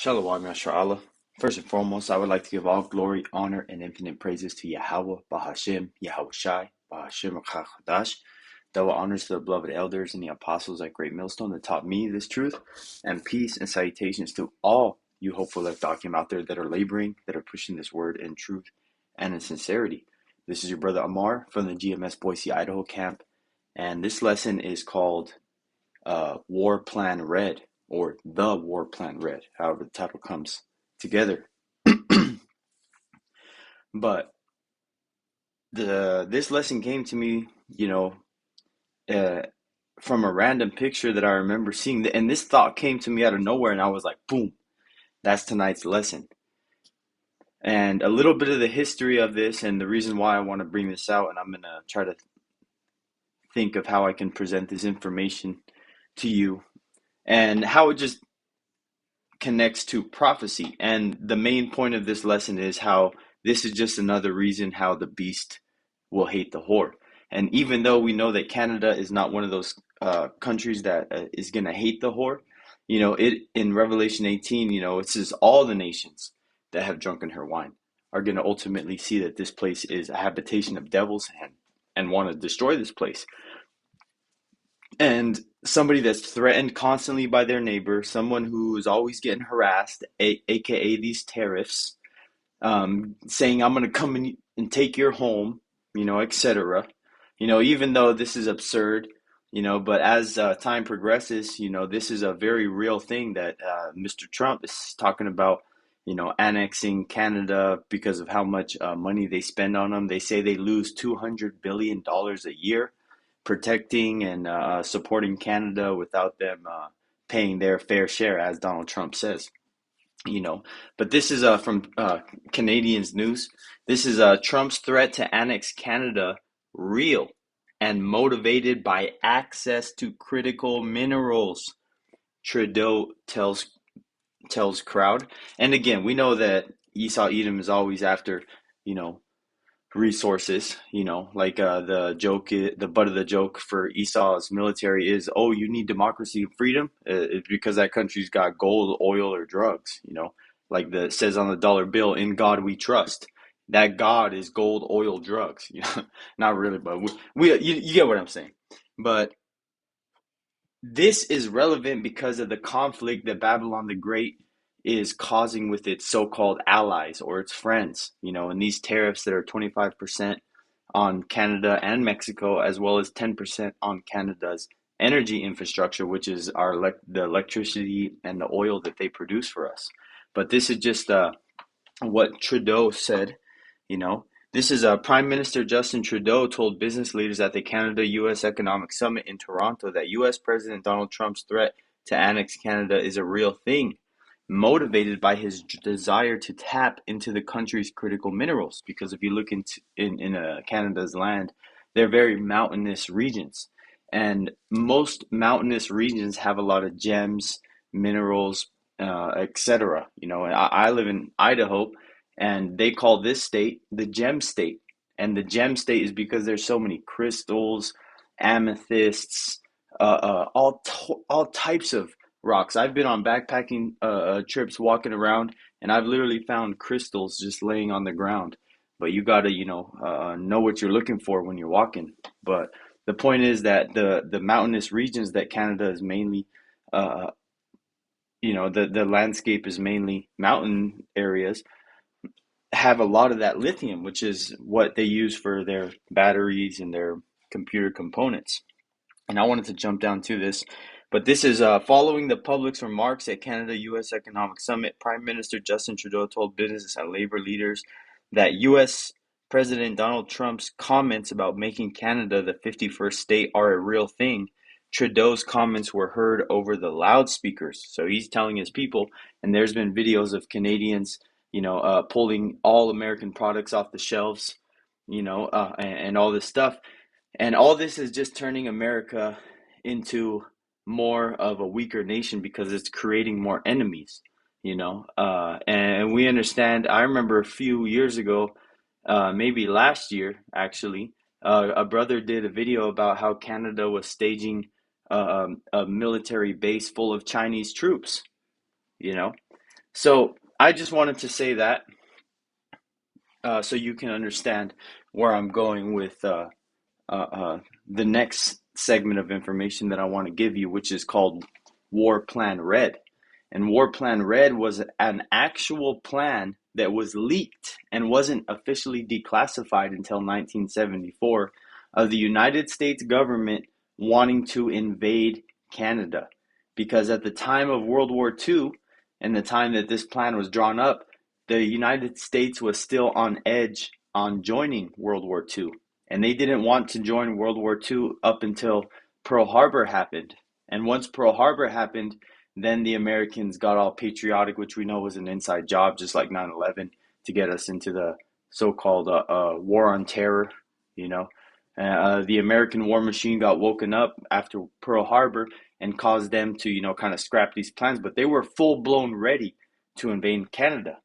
Shalom, Yasharallah. First and foremost, I would like to give all glory, honor, and infinite praises to Yahweh, Bahashem, Yahweh Shai, Bahashem Chadash. Double honors to the beloved elders and the apostles at Great Millstone that taught me this truth, and peace and salutations to all you hopeful left document out there that are laboring, that are pushing this word in truth and in sincerity. This is your brother Amar from the GMS Boise, Idaho camp, and this lesson is called War Plan Red, or The War Plan Red, however the title comes together. But this lesson came to me, uh, from a random picture that I remember seeing, and this thought came to me out of nowhere, and I was like, boom, that's tonight's lesson. And a little bit of the history of this and the reason why I want to bring this out, and I'm going to try to think of how I can present this information to you and how it just connects to prophecy. And the main point of this lesson is how this is just another reason how the beast will hate the whore. And even though we know that Canada is not one of those countries that is going to hate the whore, it in Revelation 18, it says all the nations that have drunken her wine are going to ultimately see that this place is a habitation of devils and want to destroy this place. And somebody that's threatened constantly by their neighbor, someone who is always getting harassed, aka these tariffs, saying, I'm going to come in and take your home, etc. Even though this is absurd, but as time progresses, this is a very real thing that Mr. Trump is talking about, annexing Canada because of how much money they spend on them. They say they lose $200 billion a year protecting and supporting Canada without them paying their fair share, as Donald Trump says. But this is from Canadians News. This is Trump's threat to annex Canada real and motivated by access to critical minerals, Trudeau tells crowd. And again, we know that Esau Edom is always after, resources, like the joke, the butt of the joke for Esau's military is, oh, you need democracy and freedom. It's because that country's got gold, oil, or drugs, like it says on the dollar bill, in God we trust. That God is gold, oil, drugs. Not really, but you get what I'm saying. But this is relevant because of the conflict that Babylon the Great is causing with its so-called allies or its friends, and these tariffs that are 25% on Canada and Mexico, as well as 10% on Canada's energy infrastructure, which is the electricity and the oil that they produce for us. But this is just what Trudeau said, This is Prime Minister Justin Trudeau told business leaders at the Canada-U.S. Economic Summit in Toronto that U.S. President Donald Trump's threat to annex Canada is a real thing, motivated by his desire to tap into the country's critical minerals. Because if you look in Canada's land, they're very mountainous regions, and most mountainous regions have a lot of gems, minerals, etc. And I live in Idaho, and they call this state the gem state. And the gem state is because there's so many crystals, amethysts, all types of rocks. I've been on backpacking trips walking around, and I've literally found crystals just laying on the ground. But you gotta, know what you're looking for when you're walking. But the point is that the mountainous regions that Canada is mainly, the landscape is mainly mountain areas, have a lot of that lithium, which is what they use for their batteries and their computer components. And I wanted to jump down to this, but this is following the public's remarks at Canada-U.S. Economic Summit. Prime Minister Justin Trudeau told business and labor leaders that U.S. President Donald Trump's comments about making Canada the 51st state are a real thing. Trudeau's comments were heard over the loudspeakers. So he's telling his people, and there's been videos of Canadians, pulling all American products off the shelves, and all this stuff. And all this is just turning America into more of a weaker nation because it's creating more enemies, and we understand. I remember a few years ago, maybe last year actually, a brother did a video about how Canada was staging a military base full of Chinese troops, you know. So I just wanted to say that so you can understand where I'm going with the next segment of information that I want to give you, which is called War Plan Red. And War Plan Red was an actual plan that was leaked and wasn't officially declassified until 1974 of the United States government wanting to invade Canada. Because at the time of World War II and the time that this plan was drawn up, the United States was still on edge on joining World War II. And they didn't want to join World War II up until Pearl Harbor happened. And once Pearl Harbor happened, then the Americans got all patriotic, which we know was an inside job, just like 9/11, to get us into the so-called war on terror. You know, the American war machine got woken up after Pearl Harbor and caused them to, kind of scrap these plans. But they were full-blown ready to invade Canada.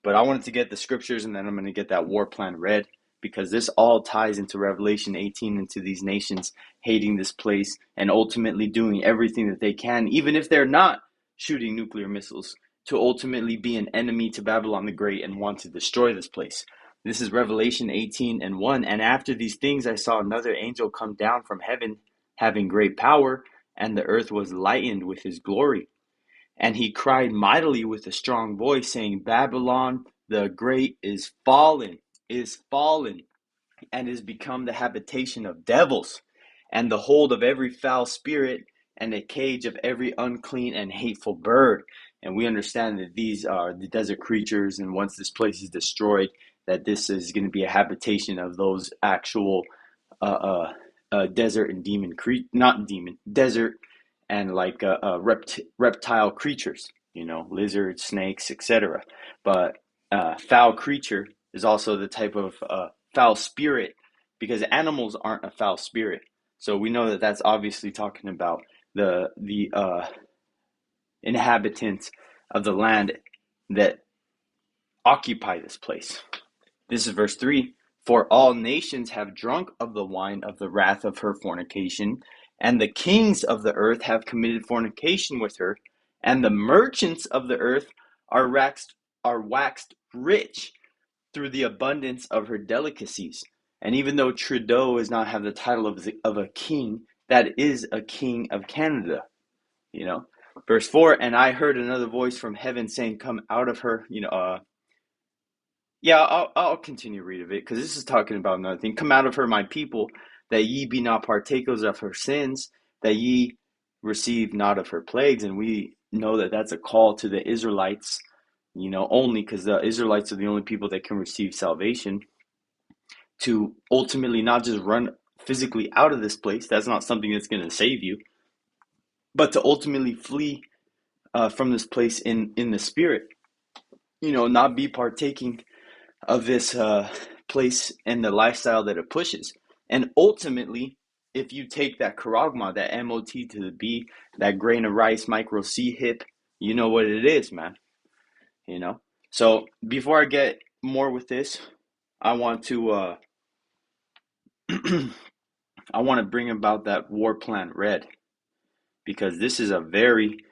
But I wanted to get the scriptures, and then I'm going to get that war plan read, because this all ties into Revelation 18, into these nations hating this place and ultimately doing everything that they can, even if they're not shooting nuclear missiles, to ultimately be an enemy to Babylon the Great and want to destroy this place. This is Revelation 18 and 1. And after these things, I saw another angel come down from heaven, having great power, and the earth was lightened with his glory. And he cried mightily with a strong voice, saying, Babylon the Great is fallen, and is become the habitation of devils, and the hold of every foul spirit, and a cage of every unclean and hateful bird. And we understand that these are the desert creatures, and once this place is destroyed, that this is going to be a habitation of those actual desert and desert and like reptile creatures, lizards, snakes, etc. But foul creature is also the type of foul spirit, because animals aren't a foul spirit. So we know that that's obviously talking about the inhabitants of the land that occupy this place. This is verse 3. For all nations have drunk of the wine of the wrath of her fornication, and the kings of the earth have committed fornication with her, and the merchants of the earth are waxed rich through the abundance of her delicacies. And even though Trudeau does not have the title of a king, that is a king of Canada, Verse 4, and I heard another voice from heaven saying, come out of her, yeah, I'll continue read of it, because this is talking about another thing. Come out of her, my people, that ye be not partakers of her sins, that ye receive not of her plagues. And we know that that's a call to the Israelites, only because the Israelites are the only people that can receive salvation, to ultimately not just run physically out of this place. That's not something that's going to save you, but to ultimately flee from this place in the spirit, not be partaking of this place and the lifestyle that it pushes. And ultimately, if you take that charagma, that MOT to the B, that grain of rice, micro C hip, you know what it is, man. So before I get more with this, I want to I want to bring about that war plan red, because this is a very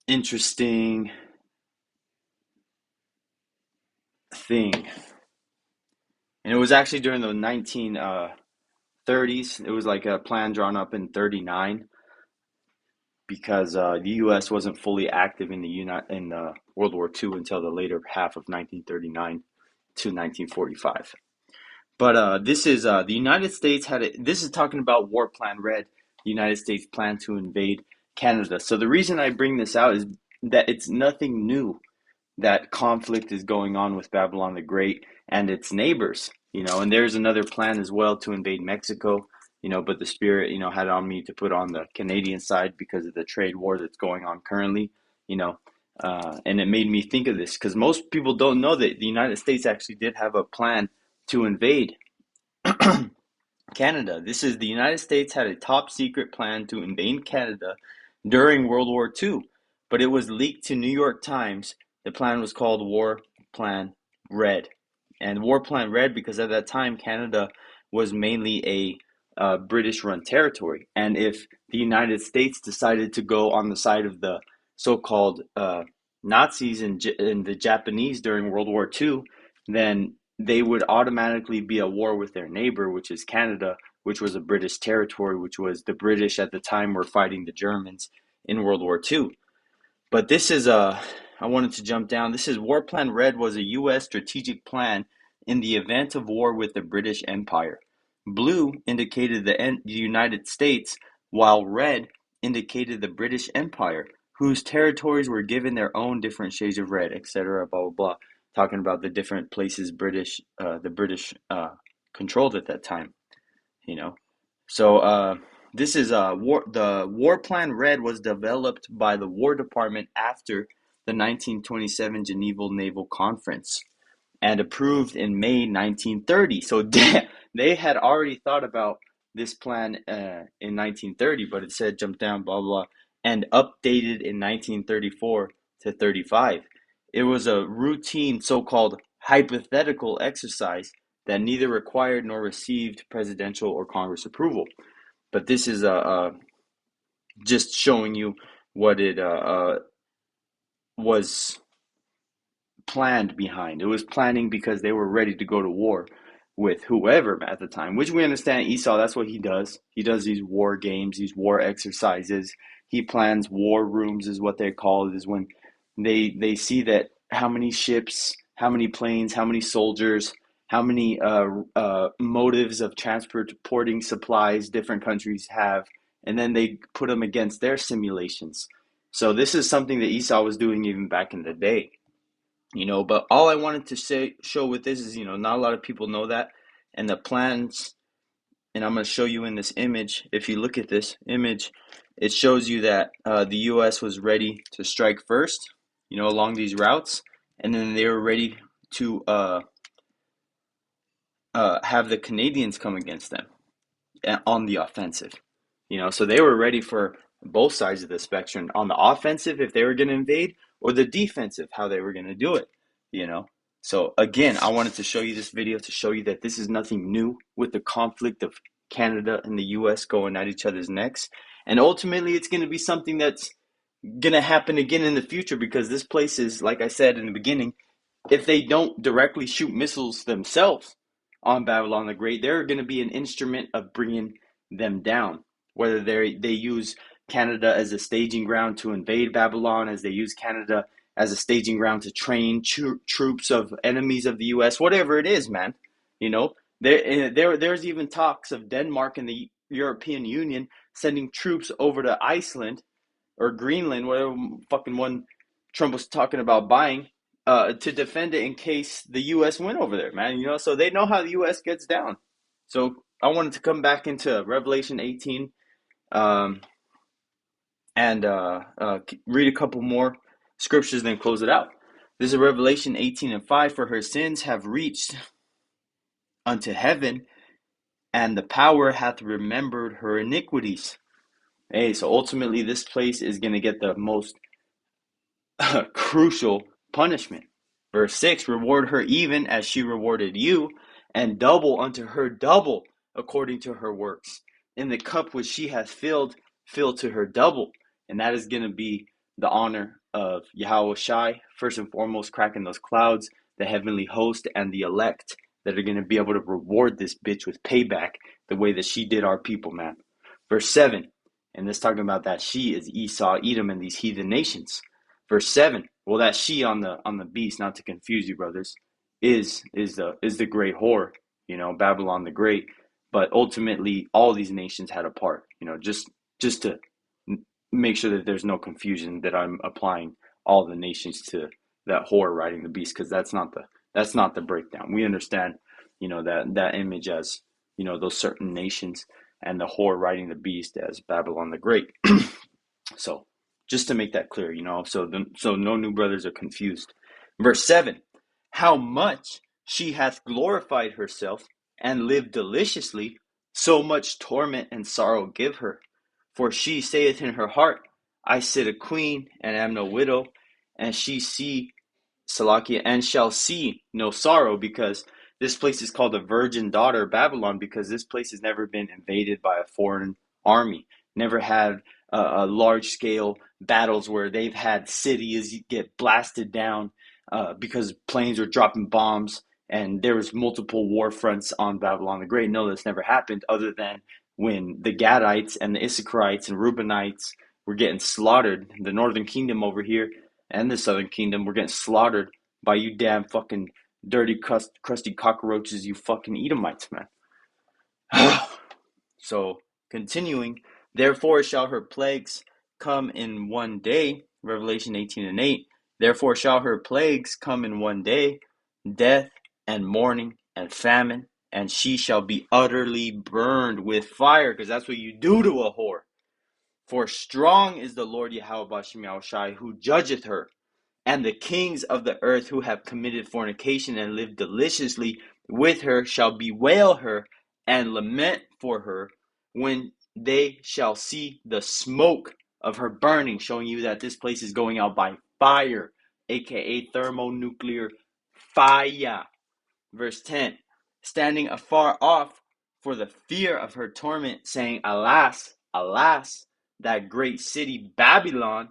interesting thing. And it was actually during the 1930s. It was like a plan drawn up in 39, because the U.S. wasn't fully active in the World War II until the later half of 1939 to 1945. But this is the United States this is talking about War Plan Red. The United States planned to invade Canada. So the reason I bring this out is that it's nothing new that conflict is going on with Babylon the Great and its neighbors, and there's another plan as well to invade Mexico, but the Spirit, had on me to put on the Canadian side because of the trade war that's going on currently, and it made me think of this, because most people don't know that the United States actually did have a plan to invade Canada. This is the United States had a top secret plan to invade Canada during World War II, but it was leaked to New York Times. The plan was called War Plan Red. And War Plan Red because at that time Canada was mainly a British-run territory. And if the United States decided to go on the side of the so-called Nazis and the Japanese during World War II, then they would automatically be at war with their neighbor, which is Canada, which was a British territory, which was the British at the time were fighting the Germans in World War II. But this is I wanted to jump down. This is War Plan Red was a U.S. strategic plan in the event of war with the British Empire. Blue indicated the United States, while red indicated the British Empire, whose territories were given their own different shades of red, etc. Blah blah blah. Talking about the different places the British controlled at that time. You know, so this is the War Plan Red was developed by the War Department after the 1927 Geneva Naval Conference and approved in May 1930. So they had already thought about this plan in 1930, but it said jump down, blah, blah, and updated in 1934 to 35. It was a routine so-called hypothetical exercise that neither required nor received presidential or Congress approval. But this is just showing you what it was planned behind. It was planning because they were ready to go to war with whoever at the time, which we understand Esau, that's what he does. He does these war games, these war exercises. He plans war rooms is what they call it, is when they see that how many ships, how many planes, how many soldiers, how many motives of transporting supplies different countries have, and then they put them against their simulations. So this is something that Esau was doing even back in the day. But all I wanted to show with this is, not a lot of people know that, and the plans, and I'm going to show you in this image. If you look at this image, it shows you that the U.S. was ready to strike first, along these routes, and then they were ready to have the Canadians come against them on the offensive. So they were ready for both sides of the spectrum, on the offensive if they were going to invade, or the defensive, how they were going to do it. So again, I wanted to show you this video to show you that this is nothing new with the conflict of Canada and the US going at each other's necks. And ultimately, it's going to be something that's going to happen again in the future, because this place is, like I said in the beginning, if they don't directly shoot missiles themselves on Babylon the Great, they're going to be an instrument of bringing them down. Whether they use Canada as a staging ground to invade Babylon, as they use Canada as a staging ground to train troops of enemies of the U.S., whatever it is, man. There's even talks of Denmark and the European Union sending troops over to Iceland or Greenland, whatever fucking one Trump was talking about buying, to defend it in case the U.S. went over there, man. So they know how the U.S. gets down. So I wanted to come back into Revelation 18 and read a couple more scriptures, then close it out. This is Revelation 18:5. For her sins have reached unto heaven, and the power hath remembered her iniquities. Hey, so ultimately this place is going to get the most crucial punishment. Verse 6, reward her even as she rewarded you, and double unto her double according to her works. In the cup which she hath filled, fill to her double. And that is going to be the honor of Yahweh Shai, first and foremost, cracking those clouds, the heavenly host, and the elect that are going to be able to reward this bitch with payback the way that she did our people, man. Verse 7, and this talking about that she is Esau, Edom, and these heathen nations. Verse 7, well, that she on the beast, not to confuse you, brothers, is the great whore, Babylon the Great. But ultimately, all these nations had a part, just to make sure that there's no confusion that I'm applying all the nations to that whore riding the beast, because that's not the breakdown. We understand, that image as, those certain nations, and the whore riding the beast as Babylon the Great. So just to make that clear, so no new brothers are confused. Verse 7, how much she hath glorified herself and lived deliciously, so much torment and sorrow give her. For she saith in her heart, I sit a queen and am no widow, and she see Salakia and shall see no sorrow, because this place is called the virgin daughter of Babylon, because this place has never been invaded by a foreign army. never had large scale battles where they've had cities get blasted down because planes were dropping bombs and there was multiple war fronts on Babylon the Great. No, this never happened other than when the Gadites and the Issacharites and Reubenites were getting slaughtered. The northern kingdom over here and the southern kingdom were getting slaughtered by you damn fucking dirty, crusty cockroaches, you fucking Edomites, man. So, continuing, therefore shall her plagues come in one day, Revelation 18:8. Therefore shall her plagues come in one day, death and mourning and famine, and she shall be utterly burned with fire, because that's what you do to a whore. For strong is the Lord Yahweh Bashem Yahushai, who judgeth her, and the kings of the earth who have committed fornication and lived deliciously with her shall bewail her and lament for her when they shall see the smoke of her burning, showing you that this place is going out by fire, aka thermonuclear fire. Verse 10, standing afar off for the fear of her torment, saying, Alas, alas, that great city Babylon,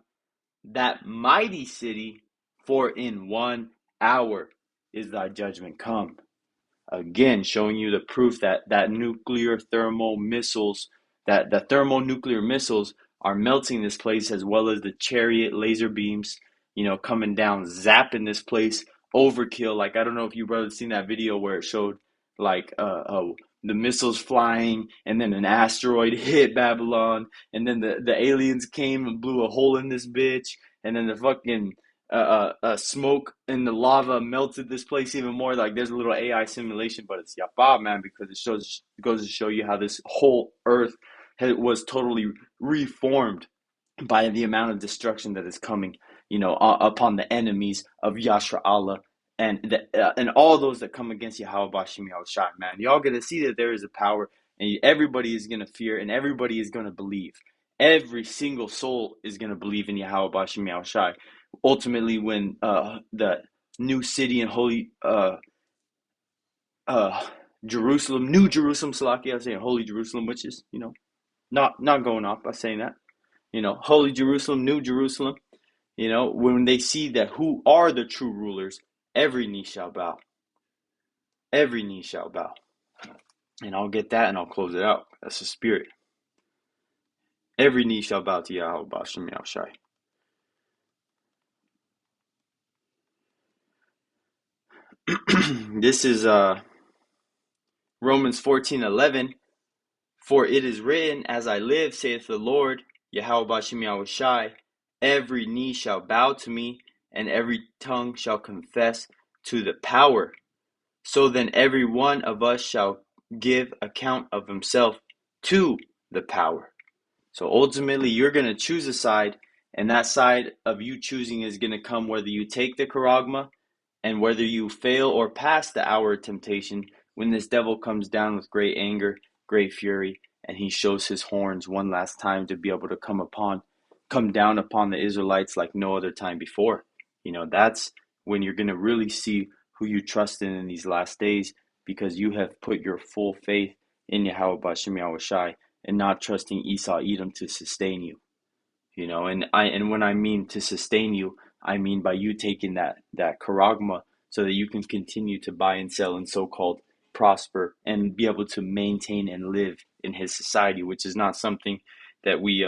that mighty city, for in 1 hour is thy judgment come. Again, showing you the proof that nuclear thermal missiles, that the thermonuclear missiles are melting this place, as well as the chariot laser beams, coming down, zapping this place, overkill. Like, I don't know if you brothers seen that video where it showed like the missiles flying, and then an asteroid hit Babylon, and then the aliens came and blew a hole in this bitch, and then the fucking smoke and the lava melted this place even more. Like, there's a little AI simulation, but it's yapa, man, because it goes to show you how this whole earth was totally reformed by the amount of destruction that is coming, upon the enemies of Yashra Allah and all those that come against Yahweh Bashim Yahushai, man. Y'all gonna see that there is a power, and everybody is gonna fear, and everybody is gonna believe. Every single soul is gonna believe in Yahweh Bashim Yahushai. Ultimately, when the new city and holy Jerusalem, New Jerusalem, Salaki, I was saying Holy Jerusalem, which is not going off by saying that, Holy Jerusalem, New Jerusalem. When they see that who are the true rulers, every knee shall bow. Every knee shall bow. And I'll get that and I'll close it out. That's the spirit. Every knee shall bow to Yahweh Bashem Yahushai. This is Romans 14:11. For it is written, as I live, saith the Lord, Yahweh Bashem Yahushai, every knee shall bow to me, and every tongue shall confess to the power. So then every one of us shall give account of himself to the power. So ultimately, you're going to choose a side, and that side of you choosing is going to come whether you take the charagma and whether you fail or pass the hour of temptation, when this devil comes down with great anger, great fury, and he shows his horns one last time to be able to come down upon the Israelites like no other time before. That's when you're going to really see who you trust in these last days, because you have put your full faith in Yahweh Bashem Yahushai and not trusting Esau Edom to sustain you. And when I mean to sustain you, I mean by you taking that charagma so that you can continue to buy and sell and so-called prosper and be able to maintain and live in his society, which is not something that we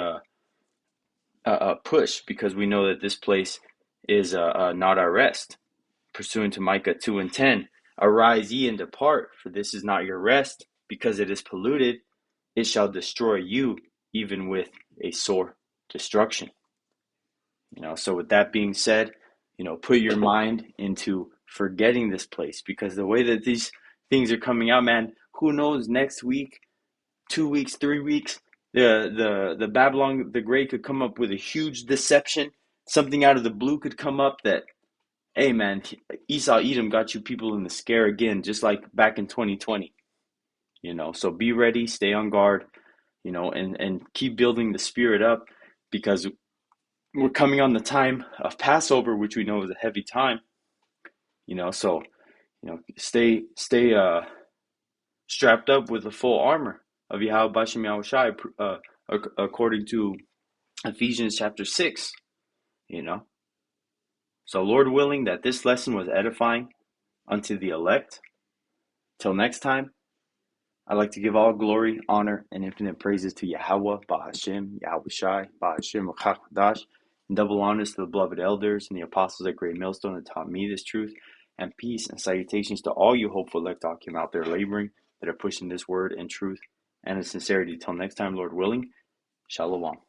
push, because we know that this place is not our rest. Pursuant to Micah 2:10, arise ye and depart, for this is not your rest, because it is polluted. It shall destroy you, even with a sore destruction. So with that being said, put your mind into forgetting this place, because the way that these things are coming out, man, who knows, next week, 2 weeks, 3 weeks, the Babylon the Great could come up with a huge deception. Something out of the blue could come up that, hey man, Esau Edom got you people in the scare again, just like back in 2020. So be ready, stay on guard, and keep building the spirit up, because we're coming on the time of Passover, which we know is a heavy time. So stay strapped up with the full armor of Yahweh Bashem Yahushai, according to Ephesians chapter 6, you know. So, Lord willing, that this lesson was edifying unto the elect. Till next time, I'd like to give all glory, honor, and infinite praises to Yahweh, Bahashim, Yahweh Shai, Bahashim, Chakdash, and double honors to the beloved elders and the apostles at Great Millstone that taught me this truth, and peace and salutations to all you hopeful elect Akim out there laboring that are pushing this word and truth and in sincerity. Till next time, Lord willing, Shalom.